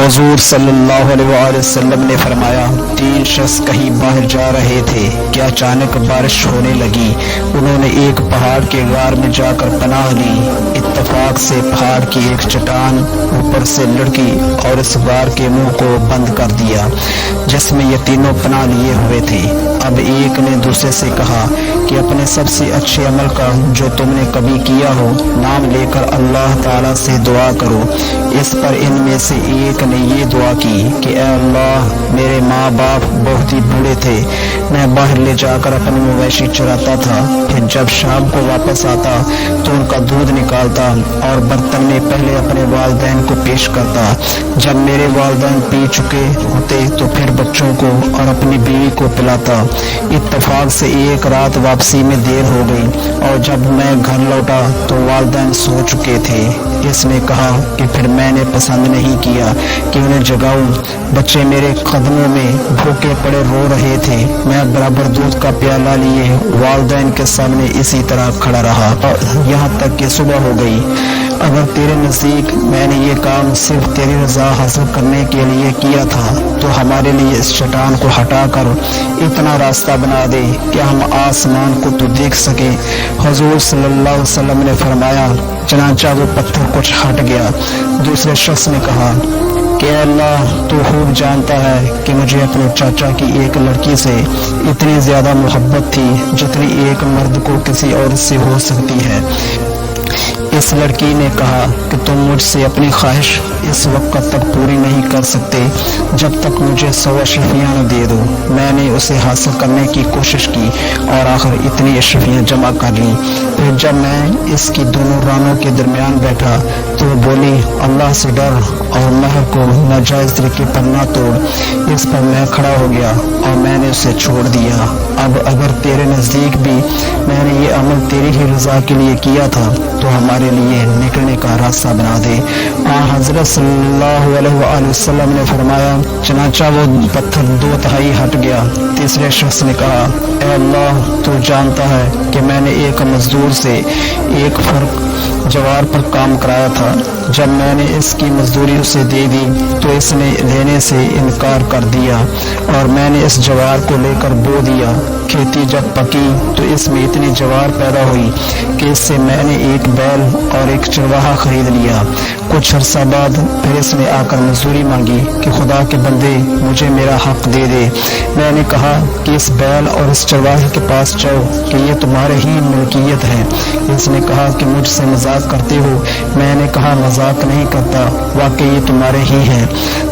حضور صلی اللہ علیہ وسلم نے فرمایا، 3 شخص کہیں باہر جا رہے تھے کہ اچانک بارش ہونے لگی۔ انہوں نے ایک پہاڑ کے غار میں جا کر پناہ لی۔ اتفاق سے پہاڑ کی ایک چٹان اوپر سے لڑکی اور اس غار کے منہ کو بند کر دیا جس میں یہ تینوں پناہ لیے ہوئے تھے۔ اب ایک نے دوسرے سے کہا کہ اپنے سب سے اچھے عمل کا جو تم نے کبھی کیا ہو نام لے کر اللہ تعالیٰ سے دعا کرو۔ اس پر ان میں سے ایک نے یہ دعا کی کہ اے اللہ، میرے ماں باپ بہت ہی بوڑھے تھے، میں باہر لے جا کر اپنے مویشی چراتا تھا، پھر جب شام کو واپس آتا تو ان کا دودھ نکالتا اور برتن میں پہلے اپنے والدین کو پیش کرتا۔ جب میرے والدین پی چکے ہوتے تو پھر بچوں کو اور اپنی بیوی کو پلاتا۔ اتفاق سے ایک رات واپسی میں دیر ہو گئی اور جب میں گھر لوٹا تو والدین سو چکے تھے۔ اس نے کہا کہ پھر میں نے پسند نہیں کیا کہ انہیں جگاؤں۔ بچے میرے قدموں میں بھوکے پڑے رو رہے تھے۔ میں برابر دودھ کا پیالہ لیے والدین کے سامنے اسی طرح کھڑا رہا یہاں تک کہ صبح ہو گئی۔ اگر تیرے نزدیک میں نے یہ کام صرف تیری رضا حاصل کرنے کے لیے کیا تھا تو ہمارے لیے اس چٹان کو ہٹا کر اتنا راستہ بنا دے کہ ہم آسمان کو تو دیکھ سکیں۔ حضور صلی اللہ علیہ وسلم نے فرمایا، چنانچہ وہ پتھر کچھ ہٹ گیا۔ دوسرے شخص نے کہا کہ اے اللہ، تو خوب جانتا ہے کہ مجھے اپنے چاچا کی ایک لڑکی سے اتنی زیادہ محبت تھی جتنی ایک مرد کو کسی عورت سے ہو سکتی ہے۔ اس لڑکی نے کہا کہ تم مجھ سے اپنی خواہش اس وقت تک پوری نہیں کر سکتے جب تک مجھے 100 اشرفیاں نہ دے دو۔ میں نے اسے حاصل کرنے کی کوشش کی اور آخر اتنی اشرفیاں جمع کر لی۔ پھر جب میں اس کی دونوں رانوں کے درمیان بیٹھا تو وہ بولی، اللہ سے ڈر اور مہر کو ناجائز طریقے پر نہ توڑ۔ اس پر میں کھڑا ہو گیا اور میں نے اسے چھوڑ دیا۔ اب اگر تیرے نزدیک بھی میں نے یہ عمل تیری ہی رضا کے لیے کیا تھا تو ہمارے لیے نکلنے کا راستہ بنا دے۔ حضرت صلی اللہ علیہ وآلہ وسلم نے فرمایا، چنانچہ وہ پتھر 2/3 ہٹ گیا۔ تیسرے شخص نے کہا، اے اللہ، تو جانتا ہے کہ میں نے ایک مزدور سے 1 فرق جوار پر کام کرایا تھا۔ جب میں نے اس کی مزدوری اسے دے دی تو اس نے لینے سے انکار کر دیا اور میں نے اس جوار کو لے کر بو دیا۔ کھیتی جب پکی تو اس میں اتنی جوار پیدا ہوئی کہ اس سے میں نے 1 بیل اور 1 چرواہا خرید لیا۔ کچھ عرصہ بعد پھر اس نے آ کر مزدوری مانگی کہ خدا کے بندے، مجھے میرا حق دے دے۔ میں نے کہا کہ اس بیل اور اس چرواہے کے پاس جاؤ کہ یہ تمہارے ہی ملکیت ہے۔ اس نے کہا کہ مجھ سے مذاق کرتے ہو؟ میں نے کہا مذاق نہیں کرتا، واقعی یہ تمہارے ہی ہیں۔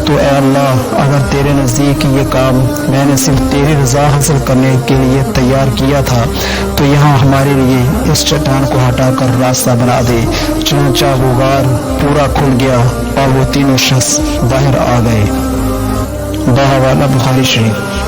تو اے اللہ، اگر تیرے نزدیک یہ کام میں نے صرف تیری رضا حاصل کرنے کے لیے تیار کیا تھا تو یہاں ہمارے لیے اس چٹان کو ہٹا کر راستہ بنا دے۔ چنانچہ وہ غار پورا کھل گیا اور وہ تینوں شخص باہر آ گئے۔ بہوالا بخاری شریف۔